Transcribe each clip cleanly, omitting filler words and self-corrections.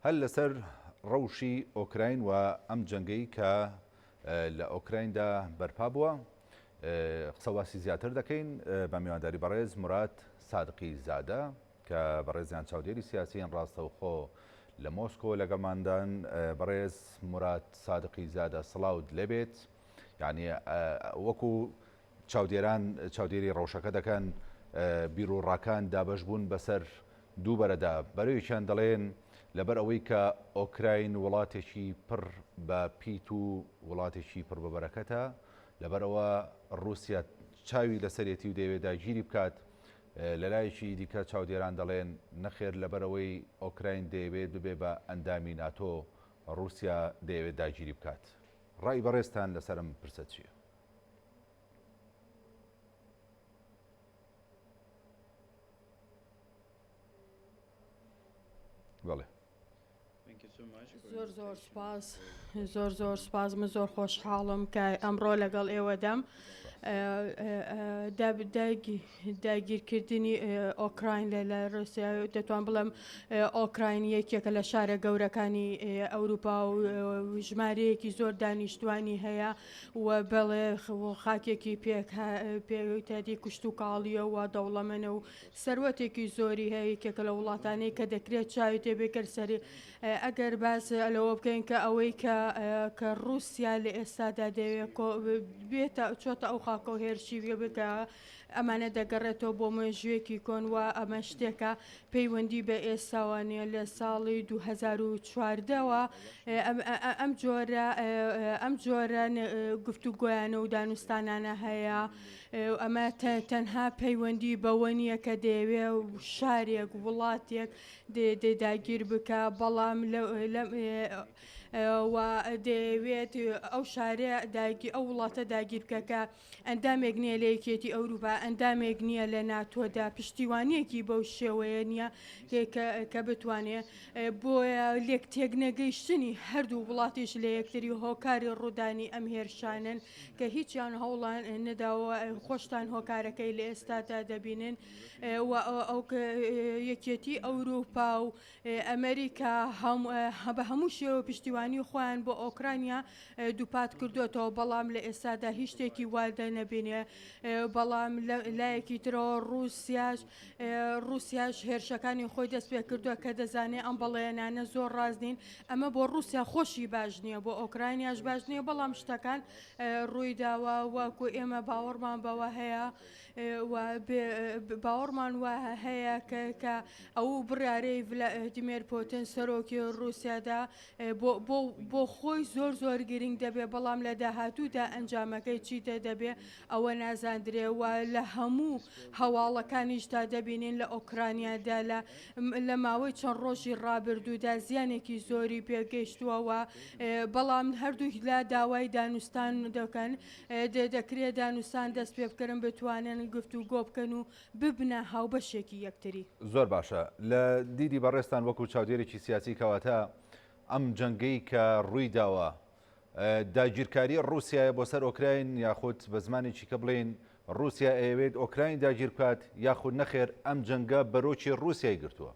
هەل لەسەر ڕەوشی ئۆکراین و ئەم جەنگەی کە لە ئۆکرایندا بەرپا بووە قسەواسی زیاتر دەکەین بە میوانداری بەڕێز مراد سادقی زادە کە بەڕێزیان چاودێری سیاسیین ڕاستەوخۆ لە مۆسکۆ لەگەڵماندان. بەڕێز مراد سادقی زادە سڵاوت لێبێت. یعنی وەکو چاودێری ڕەوشەکە دەکەن بیرۆڕاکان دابەش بوون بەسەر دووبەرەدا بەرەوەیان دەڵێن لەبەر ئەوەی کە ئۆکراین وڵاتێکی پڕ بە پیت و وڵاتێکی پڕ بە بەرەکەتە، لەبەرەوە ڕووسیا چاوی لەسەرێتی و دەیەوێت داگیری بکات. لەلایەکی دیکە چاودێران دەڵێن نەخێر لەبەرەوەی ئۆکراین دەیەوێت ببێ بە ئەندامی ناتۆ، ڕووسیا دەیەوێت داگیری بکات. ڕای بەڕێزتان لەسەرم پرسە چییە؟ بەڵێ. زۆر سپاس، زۆر سپاس. من زۆر خۆشحاڵم کە ئەمڕۆ لەگەڵ ئێوەدەم. داگیرکردنی ئۆکراین لە رووسیا دەتوان بڵێم ئۆکراین یەکێکە لە شارە گەورەکانی ئەوروپا و ژمارەیەکی زۆر دانیشتوانی هەیە و بەڵێ خاکێکی پێتادی کوشت و کاڵیە و دەوڵەمەنە و سەروەتێکی زۆری هەیە، یەکێکە لە وڵاتانەی کە دەکرێت چاوی تێبێکرد سەری. ئەگەر باس لەوە بکەین کە ئەوەی کە رووسیا لە ئێستادا دەوێت بێتە چۆتە ئەو خاکە و هێرشی بکە، ئەمانە دەگەڕێتەوە بۆ مێژوویەکی کۆنوە. ئەمە شتێکە پەیوەندی بە ئێستاوانە لە ساڵی 2014ەوە ئەم جۆرە گفتوگۆیانە و دانوستانانە هەیە. ئەمە تەنها پەیوەندی بەوە نییە کە دەیەوێ شارێک وڵاتێک داگیر بکە، بەڵام و دەیەوێت ئەو شارەیە ئەو وڵاتە داگیر بکەکە ئەندامێک نییە لە یەکێتی ئەوروپا، ئەندامێک نییە لە ناتۆدا، پشتیوانیەکی بەو شێوەیە نییە کە بتوانێت بۆیە لێک تێکنەگەیشتنی هەردوو وڵاتیش لە یەکتری هۆکاری ڕوودانی ئەم هێرشانن کە هیچیان هەوڵان نەداوە. خۆشتان هۆکارەکەی لە ئێستادا دەبینن و ئەو یەکێتی ئەوروپا و ئەمریکا بە هەموو شێوە پشتیوانی خۆیان بۆ ئۆکرانیا دووپات کردوێتەوە، بەڵام لە ئێستادا هیچ شتێکی وادە نەبینێ. بەڵام لایەکی ترەوە رووسیاش هێرشەکانی خۆی دەست پێ کردووە کە دەزانێت ئەم بەڵێنانە زۆر ڕاستین. ئەمە بۆ رووسیا خۆشی باش نییە، بۆ ئۆکرانیاش باش نییە، بەڵام شتەکان ڕوویداوە وەکو ئێمە باوەڕمان بەوە هەیە و باوەڕمان وایە هەیە کە ئەو بڕیارەی ڤلادیمیر پوتین سەرۆکی رووسیادا بۆ خۆی زۆر گرنگ دەبێ، بەڵام لە داهاتوودا ئەنجامەکەی چیتە دەبێ ئەوە نازاندرێ و لە هەموو هەواڵەکانیشتا دەبینین لە ئۆکرانیادا لە ماوەی چەند ڕۆژی ڕابردوودا زیانێکی زۆری پێگەیشتووەوە، بەڵام هەردوو لا داوای دانوستان دەکەن. دەکرێت دانوستان دەست پێ بکەن بتوانن گفتوگۆ بکەن و ببنە هاوبەشێکی یەکتری. زۆر باشە. لە دیدی بەڕێستان وەکو چاودێرێکی سیاسی کەواتە ئەم جەنگەی کە ڕووی داوە داگیرکاری رووسایە بۆ سەر ئۆکراین، یاخود بە زمانێکی کە بڵێن رووسیا ئەوێت ئۆکراین داگیر بکات، یاخود نەخێر ئەم جەنگە بەرۆکی رووسیای گرتووە؟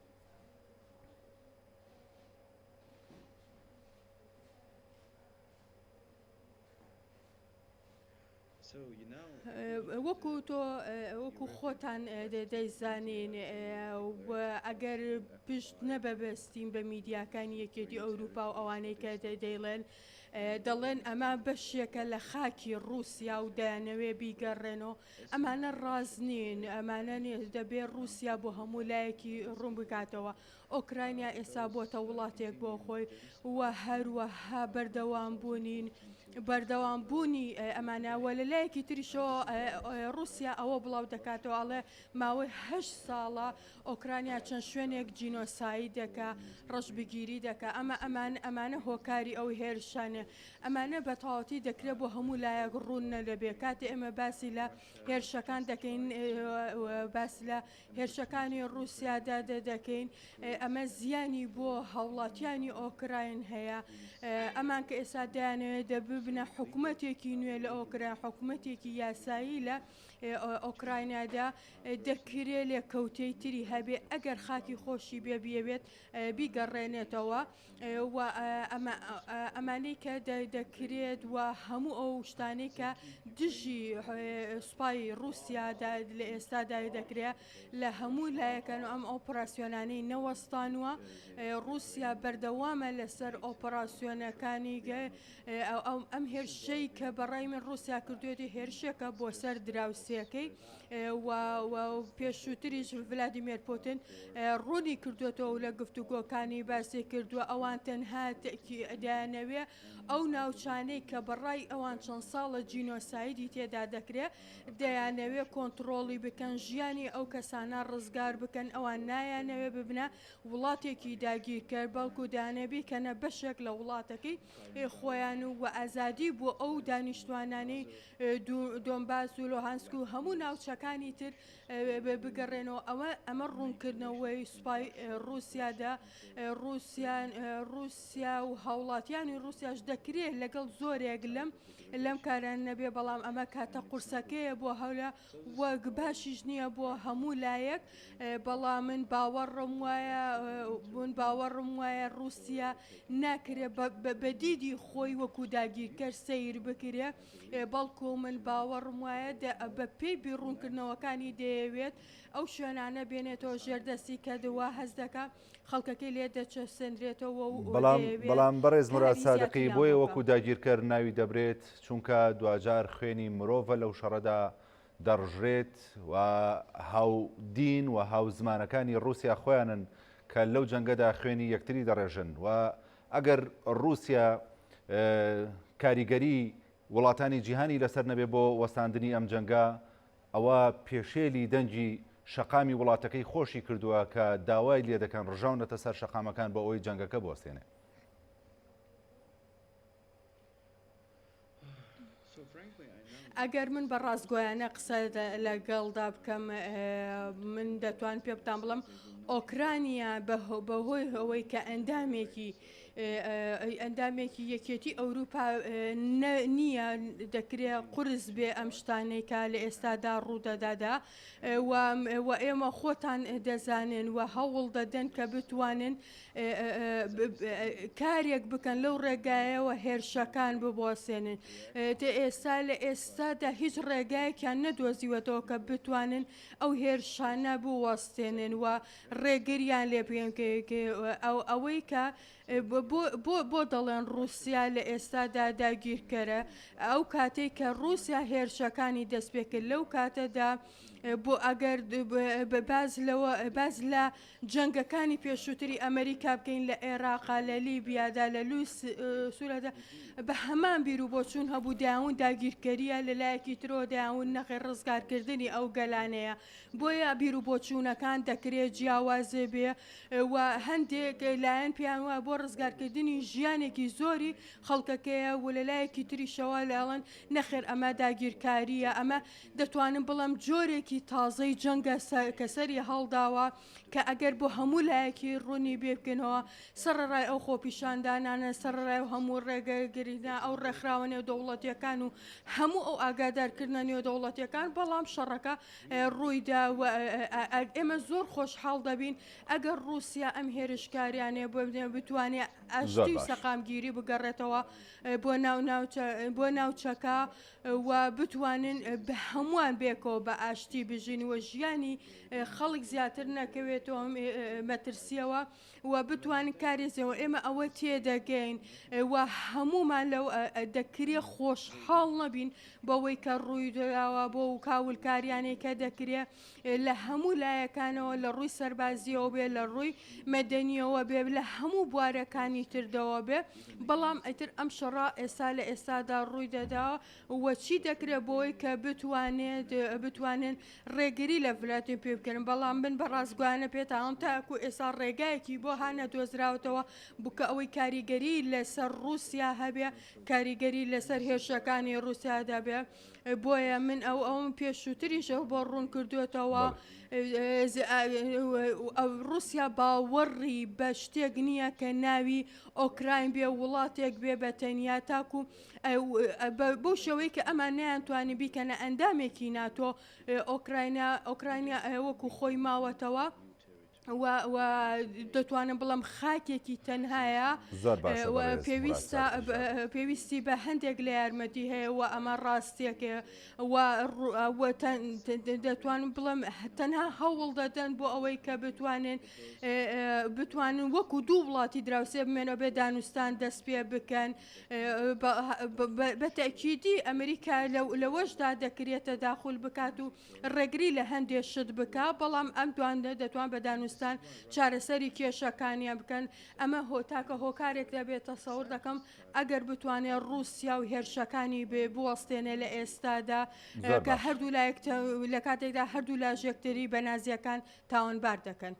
وەکو خۆتان دەیزانین ئەگەر پشت نەبەبەستین بە میدیاکانی یەکێتی ئەوروپا و ئەوانەی کە دەڵێن ئەمە بەشێکە لە خاکی رووسیا و دایانەوێ بیگەڕێنەوە، ئەمانە ڕاست نین. ئەمانە دەبێت رووسیا بۆ هەموو لایەکی ڕوون بکاتەوە. ئۆکرانیا ئێستا بۆتە وڵاتێک بۆ خۆی و هەروەها بەردەوامبوونی ئەمانەوە لە لایەکی تریشەوە رووسیا ئەوە بڵاو دەکاتەوە ئەڵێ ماوەی 8 ساڵە ئۆکرانیا چەند شوێنێک جینۆسایی دەکا، ڕەشبگیری دەکا. ئەمانە هۆکاری ئەو هێرشانە، ئەمانە بە تەواوەتی دەکرێت بۆ هەموو لایەک ڕوون نەدەبێت. کاتێ ئێمە باسی لە هێرشەکان دەکەین، باسی لە هێرشەکانی رووسیادا دەکەین، ئەمە زیانی بۆ هاوڵاتیانی ئۆکراین هەیە. ئەمان کە ئێستا دایانەوێت ببنە حکوومەتێکی نوێ لە ئۆکراین، حکوومەتێکی یاسایی لە ئۆکراینادا دەکرێت لێکەوتەی تری هەبێ ئەگەر خاکی خۆشی بێ بێت بیگەڕێنێتەوە ئەمانەی کە دەکرێت و هەموو ئەو شتانەی کە دژی سوپای رووسیادا لە ئێستادا دەکرێت لە هەموو لایەکان و ئەم ئۆپراسیۆنانەی نەوەستانوە رووسیا بەردەوامە لەسەر ئۆپراسیۆنەکانی ئەم هێرشەی کە بەڕای من رووسیا کردوێتی هێرشێکە بۆ سەر دراوسەکەی پێشووتریش ڤلادیمیر پوتین ڕوونی کردوێتەوە لە گفتوگۆکانی باسی کردووە ئەوان تەنها دایانەوێ ئەو ناوچانەی کە بەڕای ئەوان چەند ساڵە جینۆسایدی تێدا دەکرێت دەیانەوێ کۆنتترۆڵی بکەن ژیانی ئەو کەسانە ڕزگار بکەن ئەوان نایانەوێ ببنە وڵاتێکی داگیرکرد بەڵکو دانەبی کەنە بەشێک لە وڵاتەکەی خۆیان و ئازادی بۆ ئەو دانیشتوانانەی دۆنباس و لۆهانسک و هەموو ناوچەکانی تر بگەڕێنەوە ئەمە ڕوونکردنەوەی سوپای رووسیادا رووسیا و هاوڵاتیانی رووسیاش دەکرێت لەگەڵ زۆرێک لەم کاران نەبێ بەڵام ئەمە کاتە قورسەکەیە بۆ هەولە وەک باشیش نییە بۆ هەموو لایەک بەڵام من باوەڕم وایە رووسیا ناکرێت بەدیدی خۆی وەکو داگیرکەر سیر بکرێ بەڵکو من باوەڕم وایە بە پێی بیڕوونکردنەوەکانی دەیەوێت ئەو شوێنانە بێنێتەوە ژێردەستی کە دوا هەز دەکە خەڵکەکەی لێ دەچەسەندرێتەوە بەڵام بەڕێز موراد سادقی بۆیە وەکو داگیرکەر ناوی دەبرێت چونکە دوجار خوێنی مرۆڤە لەو شەڕەدا دەڕژرێت و هاودین و هاو زمانەکانی رووسیا خۆیانن کە لەو جەنگەدا خوێنی یەکتری دەڕێژن و ئەگەر رووسیا کاریگەری وڵاتانی جیهانی لەسەر نەبێ بۆ وەستاندنی ئەم جەنگە ئەوە پێشێلی دەنجی شەقامی وڵاتەکەی خۆشی کردووە کە داوای لێ دەکەن ڕژاونەتە سەر شەقامەکان بە ئەوەی جەنگەکە بوەستێنێ. ئەگەر من بە ڕاستگۆیانە قسە لەگەڵدا بکەم من دەتوان پێ بتان بڵم ئۆکرانیا بەهۆی ئەوەی کە ئەندامێکی یەکێتی ئەوروپا نییە دەکرێت قرس بێ ئەم شتانەی کا لە ئێستادا ڕوودەدادا و ئێمە خۆتان دەزانن و هەوڵ دەدەن کە بتوانن کارێک بکەن لەو ڕێگایەوە هێرشەکان ببوەسێنن ئێستا لە ئێستادا هیچ ڕێگایەکیان نەدۆزیوەتەوە کە بتوانن ئەو هێرشانە بوەستێنن و ڕێگریان لێ بێن ئەوەی کە بۆ دەڵێن رووسیا لە ئێستادا داگیرکەرە ئەو کاتێک کە رووسیا هێرشەکانی دەست پێ کرد لەو کاتەدا بۆ ئەگەر باز لە جەنگەکانی پێشووتری ئەمریکا بکەین لە عێراقا لە لیبیادا لە سوورەدا بە هەمان بیر و بۆچوون هەبوو داون داگیرکەریە لەلایەکی ترۆ داون نەخێ ڕزگارکردنی ئەو گەلانەیە بۆیە بیر و بۆچوونەکان دەکرێت جیاوازێ بێ و هەندێک لایەن پیان وە بۆ ڕزگارکردنی ژیانێکی زۆری خەڵکەکەیە و لەلایەکی تریشەوە لاڵن نەخێر ئەمە داگیرکاریە ئەمە دەتوانم بڵم جۆرێکی تازەی جەنگە کە سەری هەڵداوە کە ئەگەر بۆ هەموو لایەکی ڕوونی بێ بکەنەوە سەرڕای ئەو خۆپیشاندانانە سەرڕای و هەموو ڕێگەگرینە ئەو ڕێکخراوە نێودەوڵەتیەکان و هەموو ئەو ئاگادارکردنە نێودەوڵەتیەکان بەڵام شەڕەکە ڕوویدا ئێمە زۆر خۆشحاڵ دەبین ئەگەر رووسیا ئەم هێرشکاریانێ بتوانێت ئاشتی سەقامگیری بگەڕێتەوە بۆ ناوچەکە و بتوانن بە هەمووان بێکەوە بە ئاشتی بژین و ژیانی خەڵک زیاتر نەکەوێتەوە مەترسیەوە و بتوانین کارێزەوە ئێمە ئەوە تێدەگەین و هەمومان لەو دەکرێت خۆشحاڵ نەبین بەوەی کە ڕوویداوە بۆ و کاولکاریانەی کە دەکرێت لە هەموو لایەکانەوە لە ڕووی سەربازیەوە بێ لە ڕووی مەدەنیەوە بێ لە هەموو بوارەکانی تردەوە بێ بەڵام ئەتر ئەم شەڕا ئێستا لە ئێستادا ڕووی دەداوە وەچی دەکرێت بۆی کە بتوانن ڕێگری لە وڵاتی پێ بکەن بەڵام من بە ڕاستگویانە پێتاوم تاکو ئێستا ڕێگایەکی بۆ هانە دۆزراوەتەوە بکە ئەوەی کاریگەری لەسەر رووسیا هەبێ کاریگەری لەسەر هێرشەکانی رووسیادا بێ بۆیە من ئەوم پێشووتریشە بۆ ڕوون کردوێتەوە رووسیا باوەڕی بە شتێک نییە کە ناوی ئۆکراین بێ وڵاتێک بێ بە تەنیا تاکو بۆ شەوەی کە ئەمان نیانتوانی بیکەنە ئەندامێکی ناتۆ ئۆکراینیا وەکو خۆی ماوەتەوە و دەتوانم بڵم خاکێکی تەنهایە پێویستی بە هەندێک لە یارمەتی هەیە و ئەمە ڕاستێکێ دەتوانم بڵم تەنها هەوڵ دەدەن بۆ ئەوەی کە بتوانن وەکو دوو وڵاتی دراوسێ بمێنەوە بێ دانوستان دەست پێ بکەن بە تەکیدی ئەمریکا لەوەشدا دەکرێتە داخل بکات و ڕێگری لە هەندێک شت بکە بەڵام ئەم دەتوان بە دانوستان چارەسەری کێشەکانیان بکەن ئەمە تاکە هۆکارێک دەبێتە سەور دەکەم ئەگەر بتوانێت رووسیا و هێرشەکانی بوەستێنێ لە ئێستادا کە هەردوو لە کاتێکدا هەردوو لاژێکتری بە نازیەکان تاوانبار دەکەن.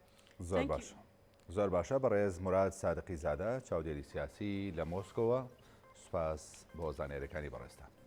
زۆر باشە بەڕێز مراد سادقی زادە چاودێری سیاسی لە مۆسکۆوە سوپاس بۆ زانێرەکانی بەڕێستان.